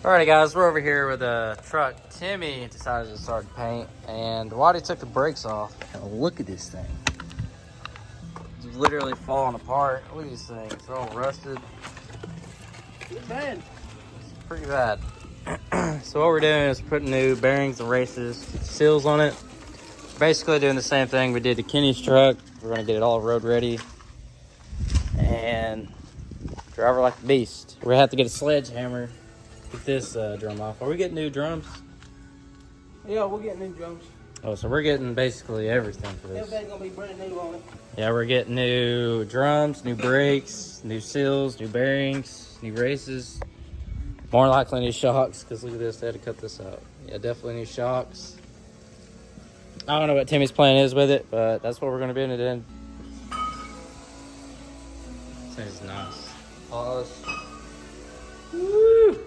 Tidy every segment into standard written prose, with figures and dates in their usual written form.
Alrighty guys, we're over here with a truck. Timmy decided to start to paint, and Waddy took the brakes off. And look at this thing. It's literally falling apart. Look at these things, they're all rusted. It's bad. It's pretty bad. So what we're doing is putting new bearings and races, seals on it. Basically doing the same thing we did to Kenny's truck. We're gonna get it all road ready and drive her like a beast. We're gonna have to get a sledgehammer to get this drum off. Are we getting new drums? Yeah, we're getting new drums. Oh, so we're getting basically everything for this. Everything's gonna be brand new on it. Yeah, we're getting new drums, new brakes, new seals, new bearings, new races. More likely new shocks, because look at this, they had to cut this out. Yeah, definitely new shocks. I don't know what Timmy's plan is with it, but that's what we're going to be doing. This thing is nice. Pause. Woo!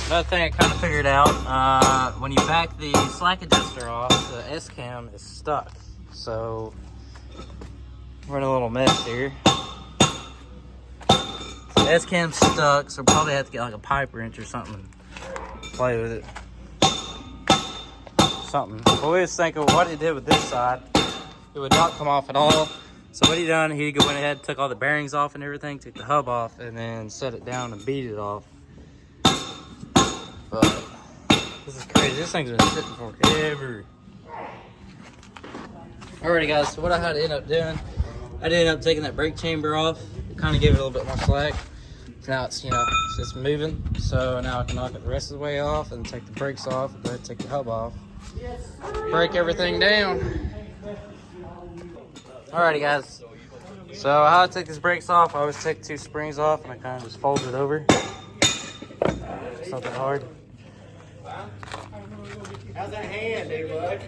Another thing I kind of figured out, when you back the slack adjuster off, the S-cam is stuck. So, we're in a little mess here. The S-cam's stuck, so we'll probably have to get like a pipe wrench or something and play with it. Something. But we was thinking what he did with this side, it would not come off at all. So what he done, he went ahead, took all the bearings off and everything, took the hub off, and then set it down and beat it off. But this is crazy. This thing's been sitting forever. Alrighty guys, so what I had to end up doing, I ended up taking that brake chamber off, kind of gave it a little bit more slack. So now it's, it's just moving. So now I can knock it the rest of the way off and take the brakes off, and go ahead and take the hub off. Break everything down. Alrighty guys, so how I take these brakes off, I always take two springs off and I kind of just fold it over. It's not that hard. How's that hand, dude, bud?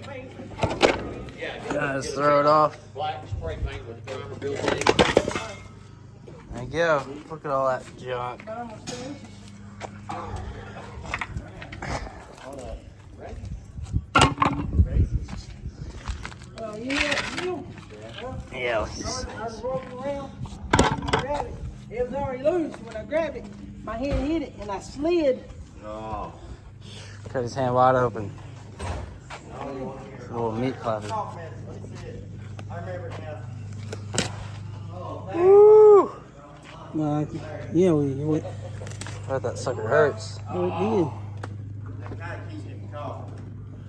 Just throw it off. Black spray paint with the primer built in. There you go. Look at all that junk. Yeah. I broke around, grabbed it. It was already loose. When I grabbed it, my hand hit it and I slid. Oh. Cut his hand wide open. It's a little meat clapper. I remember it now. Woo! Yeah, we I bet that sucker hurts. did.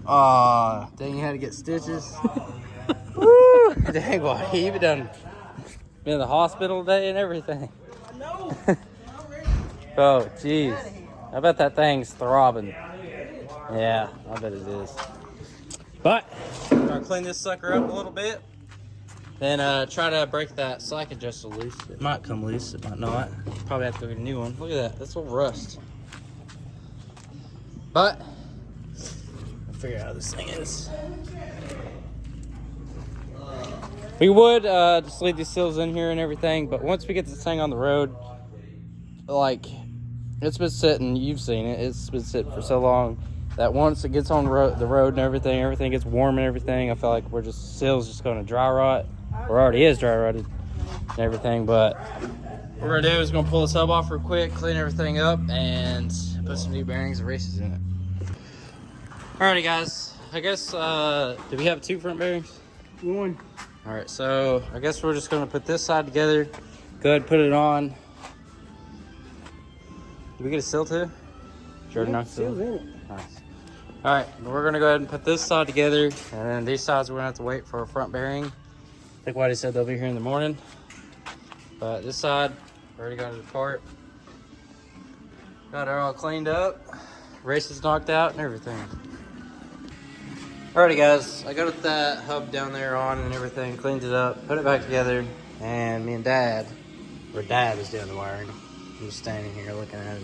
Aw, dang, you had to get stitches. Woo! Dang, boy, you even done been in the hospital today and everything. I know. Oh, jeez. I bet that thing's throbbing. Yeah, I bet it is. But, I'm gonna clean this sucker up a little bit. Then try to break that slack adjuster loose. It might come loose, it might not. Probably have to go get a new one. Look at that, that's a little rust. But, I'll figure out how this thing is. We would just leave these seals in here and everything, but once we get this thing on the road, like, it's been sitting, you've seen it, it's been sitting for so long that once it gets on the road and everything gets warm and everything, I feel like seal's just going to dry rot, or already is dry rotted and everything. But what we're going to do is going to pull this hub off real quick, clean everything up, and put some new bearings and races in it. Alrighty guys, I guess, do we have two front bearings? One. Alright, so I guess we're just going to put this side together, go ahead and put it on. Did we get a seal too? Jordan knocked it Seal's in it. Nice. Alright, we're going to go ahead and put this side together, and then these sides we're going to have to wait for a front bearing. I think Whitey said they'll be here in the morning. But this side, already got it apart. Got it all cleaned up, races knocked out and everything. Alrighty guys, I got that hub down there on and everything, cleaned it up, put it back together, and me and Dad, or Dad is doing the wiring. I'm just standing here looking at it.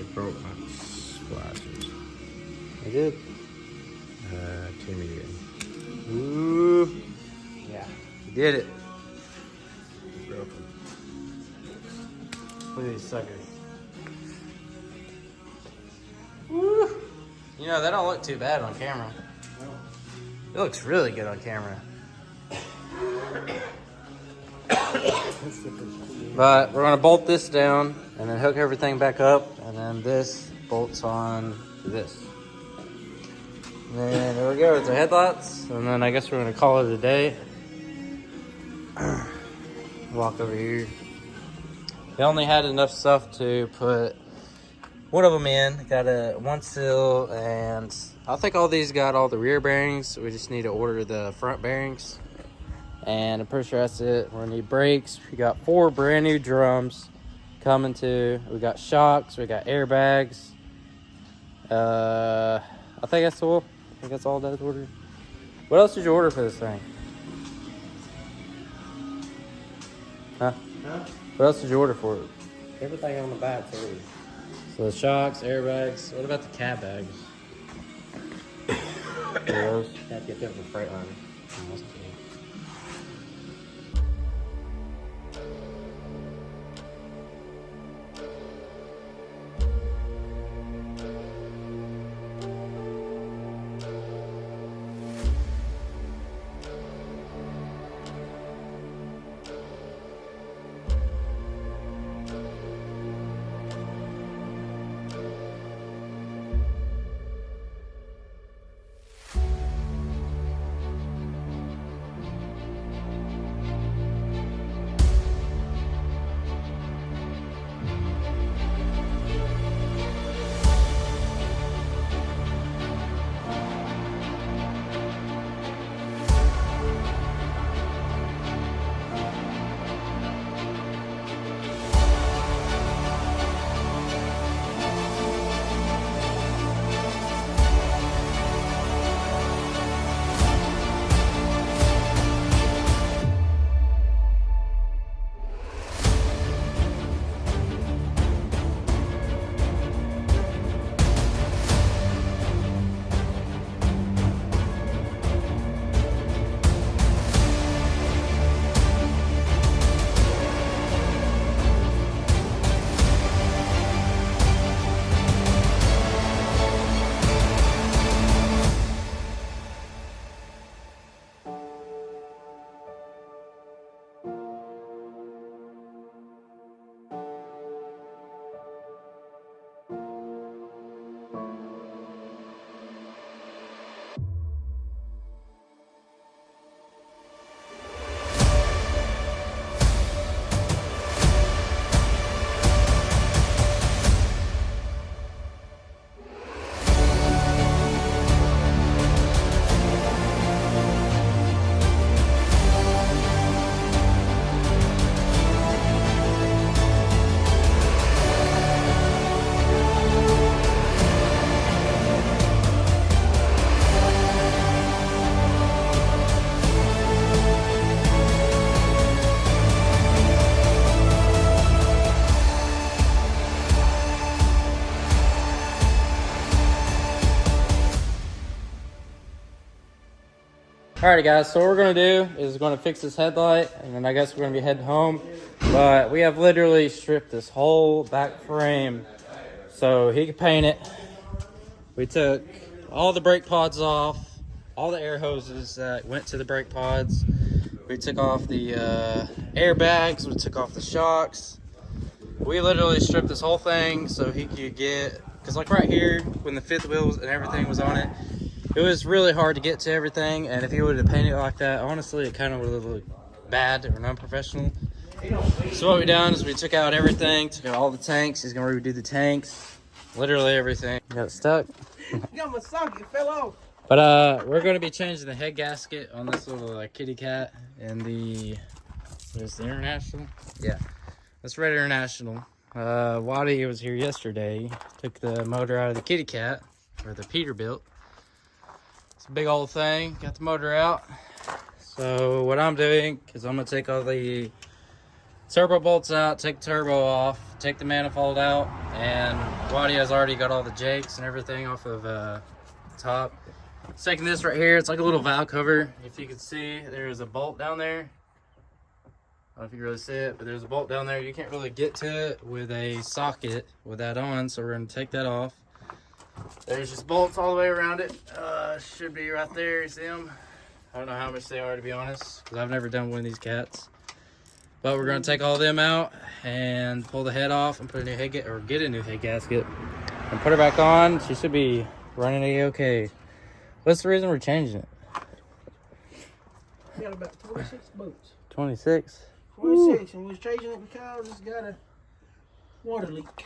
It broke my splashes. It did? Timmy did. Ooh. Yeah, he did it. Broke them. Look at these suckers. Woo. You know, they don't look too bad on camera. It looks really good on camera. But we're gonna bolt this down and then hook everything back up, and then this bolts on to this. And then there we go, it's the headlights, and then I guess we're gonna call it a day. Walk over here. We only had enough stuff to put one of them in. Got one seal, and I think all these got all the rear bearings. We just need to order the front bearings. And I'm pretty sure that's it. We're gonna need brakes. We got 4 brand new drums coming too. We got shocks, we got airbags. I think that's all. I think that's all that's ordered. What else did you order for this thing? Huh? What else did you order for it? Everything on the back too. So the shocks, airbags. What about the cab bags? Those? You have to get them from Freightliner. Alrighty guys, so what we're gonna do is gonna fix this headlight, and then I guess we're gonna be heading home. But we have literally stripped this whole back frame so he could paint it. We took all the brake pods off, all the air hoses that went to the brake pods. We took off the airbags, we took off the shocks. We literally stripped this whole thing so he could get, because like right here, when the fifth wheels and everything was on it, it was really hard to get to everything, and if he would have painted it like that, honestly, it kind of would have looked bad or non-professional. So what we done is we took out everything, took out all the tanks. He's gonna redo the tanks, literally everything. Got it stuck. Got my socket, it fell off. But we're gonna be changing the head gasket on this little kitty cat in the, what is the International? Yeah, that's Red International. Waddy was here yesterday, took the motor out of the kitty cat, or the Peterbilt. It's a big old thing, got the motor out. So what I'm doing is I'm gonna take all the turbo bolts out, take the turbo off, take the manifold out, and Waddy has already got all the jakes and everything off of top. It's taking this right here, it's like a little valve cover. If you can see, there's a bolt down there. I don't know if you can really see it, but there's a bolt down there. You can't really get to it with a socket with that on, so we're gonna take that off. There's just bolts all the way around it. Should be right there, you see them? I don't know how much they are, to be honest, because I've never done one of these cats. But we're gonna take all of them out and pull the head off and put a new head get a new head gasket and put her back on. She should be running A-okay. What's the reason we're changing it? We got about 26 boats. 26? 26, and we're changing it because it's got a water leak.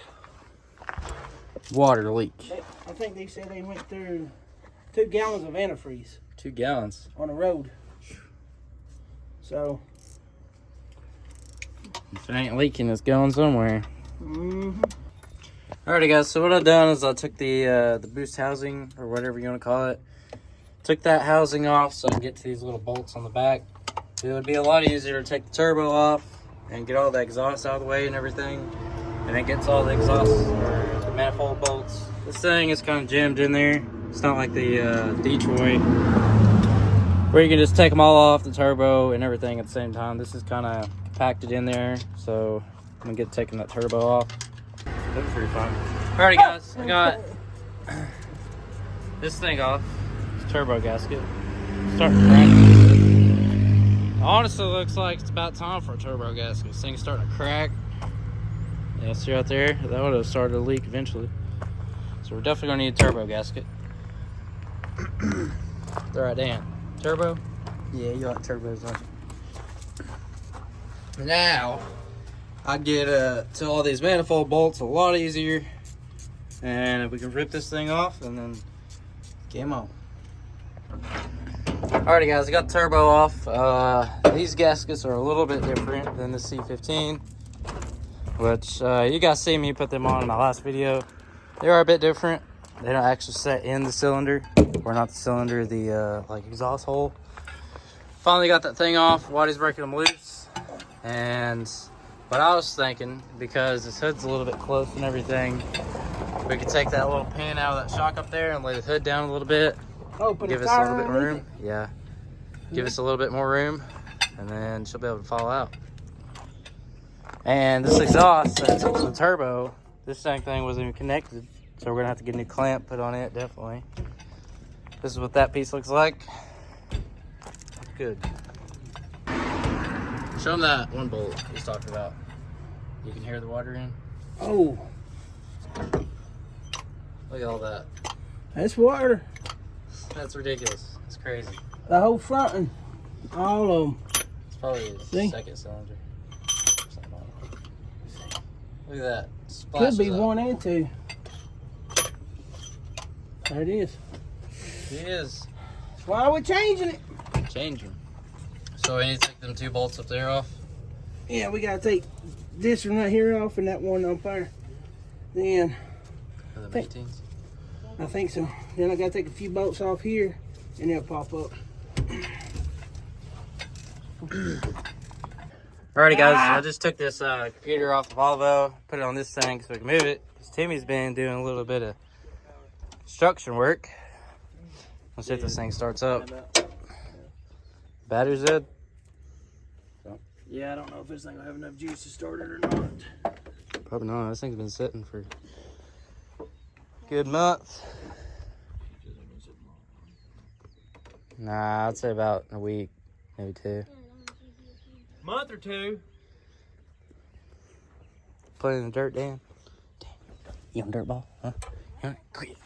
Water leak. I think they said they went through 2 gallons of antifreeze 2 gallons. on the road. So, If it ain't leaking, it's going somewhere. mm-hmm. Alrighty guys, so what I've done is I took the boost housing, or whatever you want to call it. Took that housing off so I can get to these little bolts on the back. It would be a lot easier to take the turbo off and get all the exhaust out of the way and everything. And it gets all the exhaust, or the manifold bolts. This thing is kind of jammed in there. It's not like the Detroit, where you can just take them all off, the turbo and everything at the same time. This is kind of compacted in there, so I'm gonna get taking that turbo off. That's pretty fun. Alrighty guys, I got this thing off. It's turbo gasket. Starting to crack. Honestly, looks like it's about time for a turbo gasket. This thing's starting to crack. Yeah, see right there? That would have started to leak eventually. So we're definitely gonna need a turbo gasket. Throw it down. Turbo? Yeah, you like turbos, don't you? Now, I get to all these manifold bolts a lot easier. And if we can rip this thing off, and then game on. Alrighty guys, I got the turbo off. These gaskets are a little bit different than the C15, which you guys see me put them on in my last video. They are a bit different. They don't actually set in the cylinder, or not the cylinder, the like exhaust hole. Finally got that thing off. Waddy's breaking them loose. But I was thinking, because this hood's a little bit close and everything, we could take that little pin out of that shock up there and lay the hood down a little bit. Give us a little bit more room. Yeah. Give us a little bit more room, and then she'll be able to fall out. And this exhaust that's up to the turbo, this dang thing wasn't even connected. So we're gonna have to get a new clamp put on it, definitely. This is what that piece looks like. Good. Show them that one bolt he's talking about. You can hear the water in. Oh, Look at all that. that's water. That's ridiculous. It's crazy. The whole front and all of them. It's probably the See? second cylinder. Look at that. Could be Splashes up. 1 and 2. There it is. It is. That's why we're changing it. Changing. So we need to take them 2 bolts up there off. Yeah, we gotta take this one right here off and that one up there. Then, For the 15s. I think so. Then I gotta take a few bolts off here and they'll pop up. Alrighty guys, I just took this computer off the Volvo, put it on this thing so we can move it. Because Timmy's been doing a little bit of construction work. Let's see if this thing starts up. Battery's dead. Yeah, I don't know if this thing will have enough juice to start it or not. Probably not. This thing's been sitting for a good month. Nah, I'd say about a week, maybe 2. Month or 2. Put it in the dirt, Dan. You on dirt ball? Huh? You on it? Quit.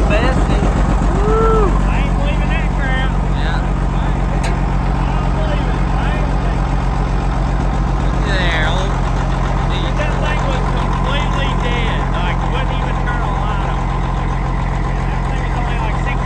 I ain't believing that crap. Yeah. I don't believe it. I ain't believing it. There. That thing was completely dead. Like, it wouldn't even turn a light on. That thing is only like 60%.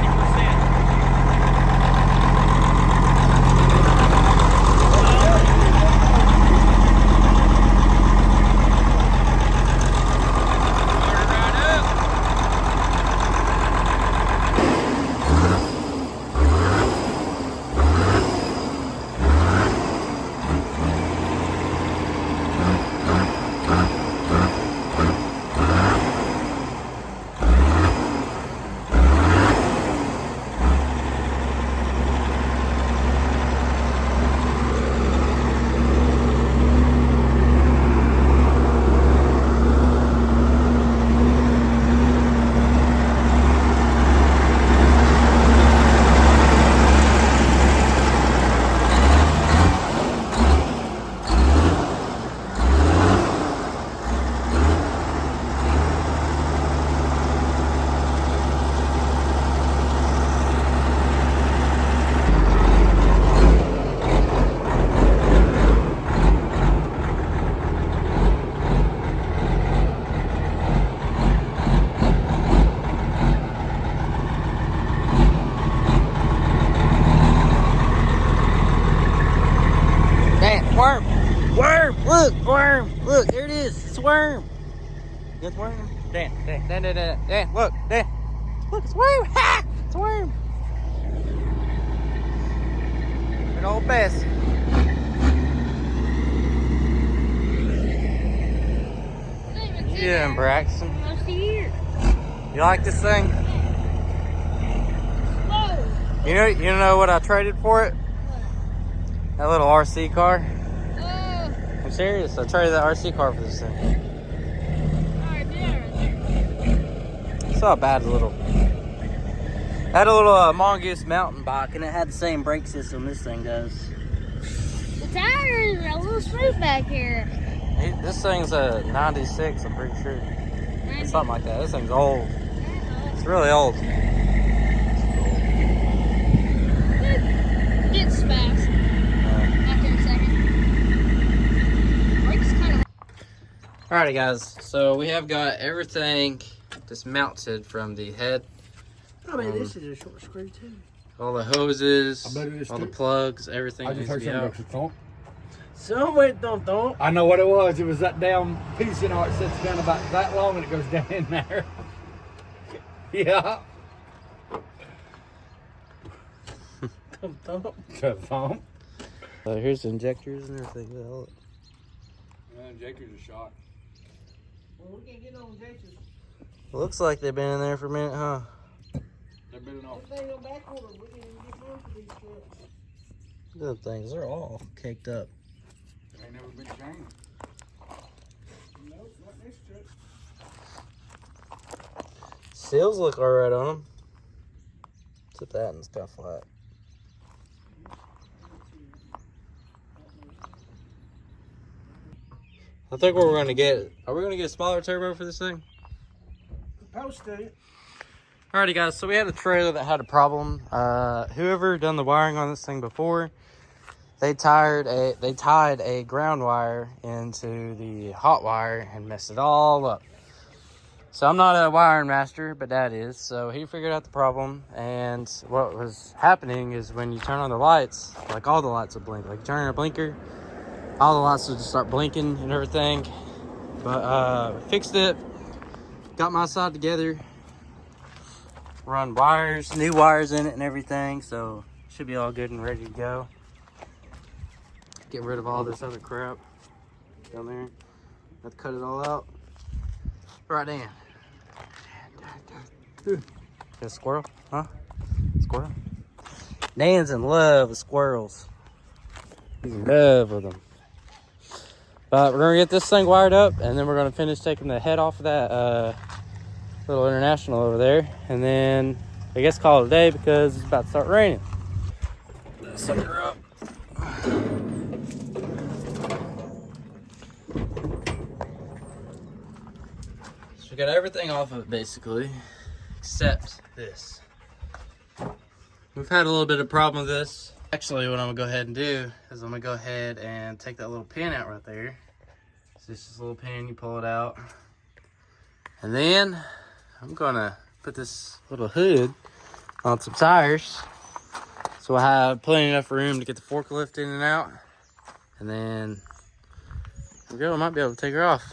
it's a worm. It's a worm. Dan, look, Dan. Look, it's a worm. Ha! It's a worm. Big old Bessie. Yeah, Braxton. Almost a year. You like this thing? Whoa. You know what I traded for it? That little RC car. Oh. I'm serious. I traded that RC car for this thing. Alright, yeah. It's not bad. I had a little Mongoose mountain bike, and it had the same brake system this thing does. The tire is a little smooth back here. This thing's a 96, I'm pretty sure. Something like that. This thing's old. It's really old. It gets fast after a second. Brakes kind of. Alrighty, guys. So we have got everything dismounted from the head. I mean, this is a short screw too. All the hoses, I bet it is all the too. plugs, everything I just needs to heard be something out. go thump. Some went thump. I know what it was. It was that damn piece, you know, it sits down about that long and it goes down in there. Yeah. Thump. To thump. Here's the injectors and everything. Man, Jaker's a shot. Well, we can't get no injections. Looks like they've been in there for a minute, huh? They're bidding off. This thing on back order, we can't even get one for these trucks. Good things. They're all caked up. Ain't never been changed. No, not this truck. Seals look alright on them. Except that and stuff flat. I think what we're gonna get. Are we gonna get a smaller turbo for this thing? Supposed to. Alrighty, guys. So we had a trailer that had a problem. Whoever done the wiring on this thing before, they tied a ground wire into the hot wire and messed it all up. So I'm not a wiring master, but Dad is. So he figured out the problem, and what was happening is when you turn on the lights, like all the lights would blink. Like you turn on a blinker, all the lights would just start blinking and everything. But we fixed it, got my side together, run wires, new wires in it and everything, so should be all good and ready to go. Get rid of all this other crap down there. Have to cut it all out. Right, Dan. A squirrel? Huh? Squirrel? Dan's in love with squirrels. He's in love with them. But we're gonna get this thing wired up, and then we're gonna finish taking the head off of that little International over there, and then I guess call it a day because it's about to start raining. Suck her up. So we got everything off of it basically, except this. We've had a little bit of problem with this. Actually, what I'm gonna go ahead and do is I'm gonna go ahead and take that little pin out right there. It's just this little pin, you pull it out. And then I'm gonna put this little hood on some tires so I have plenty enough room to get the forklift in and out. And then there we go, I might be able to take her off.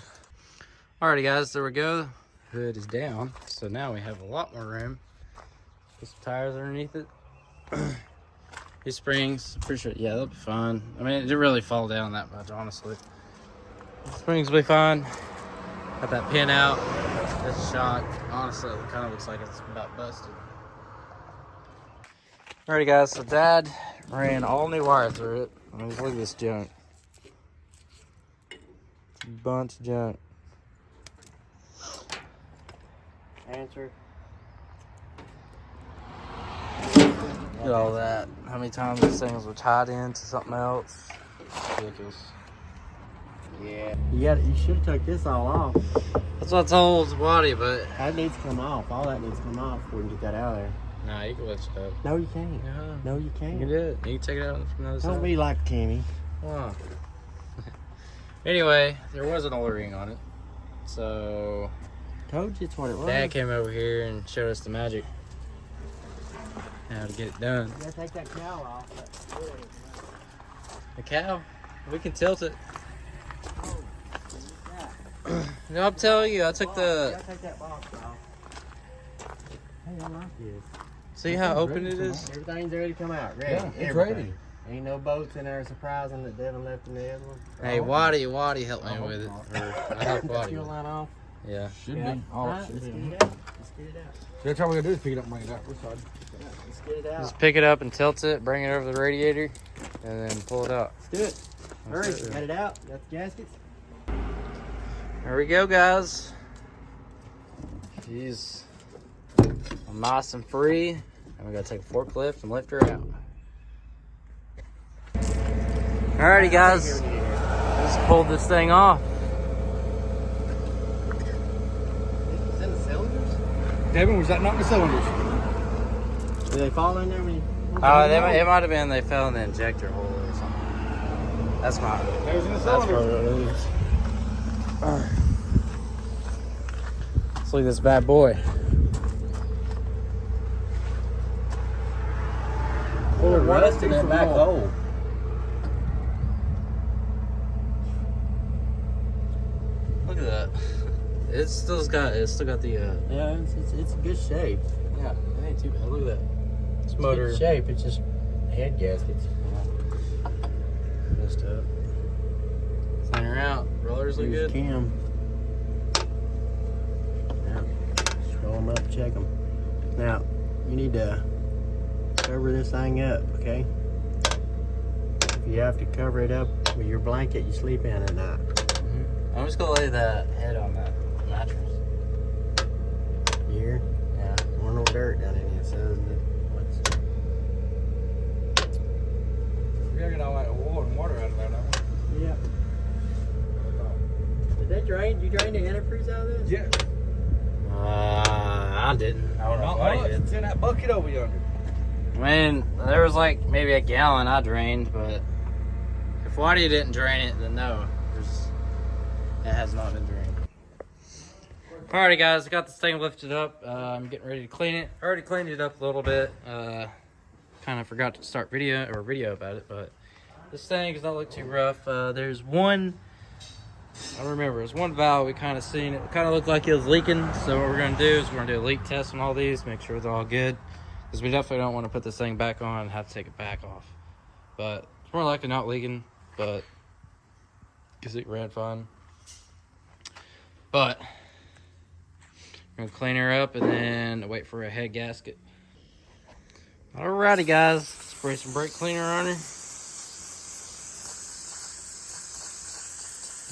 Alrighty guys, there we go. Hood is down, so now we have a lot more room. Put some tires underneath it. These springs, pretty sure, yeah, they'll be fine. I mean, it didn't really fall down that much, honestly. The springs will be fine. Got that pin out. This shot, honestly, it kind of looks like it's about busted. Alrighty guys, so Dad ran all new wire through it. I mean, look at this junk. It's a bunch of junk. Answer. Look at all that. How many times these things were tied into something else. Ridiculous. Yeah. You should have took this all off. That's what I told Waddy, but That needs to come off. All that needs to come off before we can get that out of there. nah, you can lift it up. No, you can't. Yeah. No, you You can't. can do it. You can take it out from the other Don't side. be like Timmy. Wow. Anyway, there was an O-ring on it. So Told you it's what it was. Dad came over here and showed us the magic. How to get it done. You gotta take that cowl off. The cow, we can tilt it. No, I'm telling you, I took the. I'll take that box off. Hey, I like this. See how open it is? Everything's ready to come out. Ready. Yeah, it's Everything. ready. Ain't no boats in there surprising that Devin left in the other one. Hey, Waddy helped me with it. I helped Fuel Waddy. line off. Yeah. Should Yeah. be. Oh, Alright, it let's should get be. it out. Let's get it out. That's all we gotta do is pick it up and bring it out. This side. Let's get it out. Just pick it up and tilt it, bring it over the radiator, and then pull it out. Let's do it. Hurry. Let's do it. Got it out. Got the gaskets. There we go, guys. She's nice and free. And we gotta take a forklift and lift her out. Alrighty, guys. Let's pull this thing off. Is in the cylinders? Devin, was that not in the cylinders? Do they fall in there when you... It might have been they fell in the injector hole or something. That's not. That was in the That's cylinders. what it is. Alright. Let's look at this bad boy. Full of rust in that back hole. Look at that. It's still got the Yeah, it's in good shape. yeah, it ain't too bad. Look at that. This It's motor good shape. It's just head gaskets. messed up. Clean her out. Rollers look Here's good. Kim. Yeah. Scroll them up, check them. Now, you need to cover this thing up, okay? If you have to cover it up with your blanket you sleep in at night. I'm just gonna lay that head on that mattress. Here, Yeah. there's no dirt down in here, so what's... We gotta get all that oil and water out of there, don't we? Yeah. Did they drain? Did you drain the antifreeze out of this? Yeah. I didn't. I don't know Not what I much. did. It's in that bucket over yonder. I mean, there was like maybe a gallon I drained, but if Waddy didn't drain it, then no. It has not been drained. Alrighty, guys, I got this thing lifted up. I'm getting ready to clean it. I already cleaned it up a little bit. Kind of forgot to start video about it, but this thing does not look too rough. There's one, I don't remember, there's one valve we kind of seen. It kind of looked like it was leaking. So what we're going to do is we're going to do a leak test on all these, make sure they're all good. Because we definitely don't want to put this thing back on and have to take it back off. But it's more likely not leaking, but because it ran fine. But we're gonna clean her up and then wait for a head gasket. Alrighty, guys, spray some brake cleaner on her.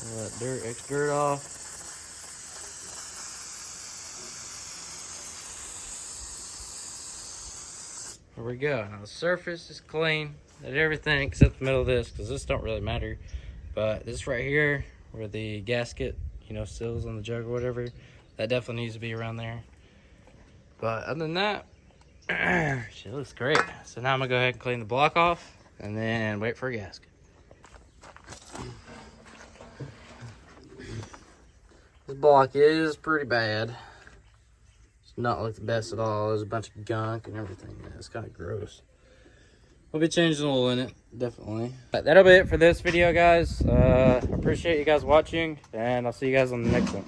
All that dirt, extra dirt off. There we go. Now the surface is clean. Did everything except the middle of this, because this don't really matter. But this right here, where the gasket, you know, seals on the jug or whatever, that definitely needs to be around there. But other than that, she looks great. So now I'm gonna go ahead and clean the block off and then wait for a gasket. This block is pretty bad. It's not like the best at all. There's a bunch of gunk and everything. It's kind of gross. We'll be changing the oil in it, definitely. But that'll be it for this video, guys. I appreciate you guys watching, and I'll see you guys on the next one.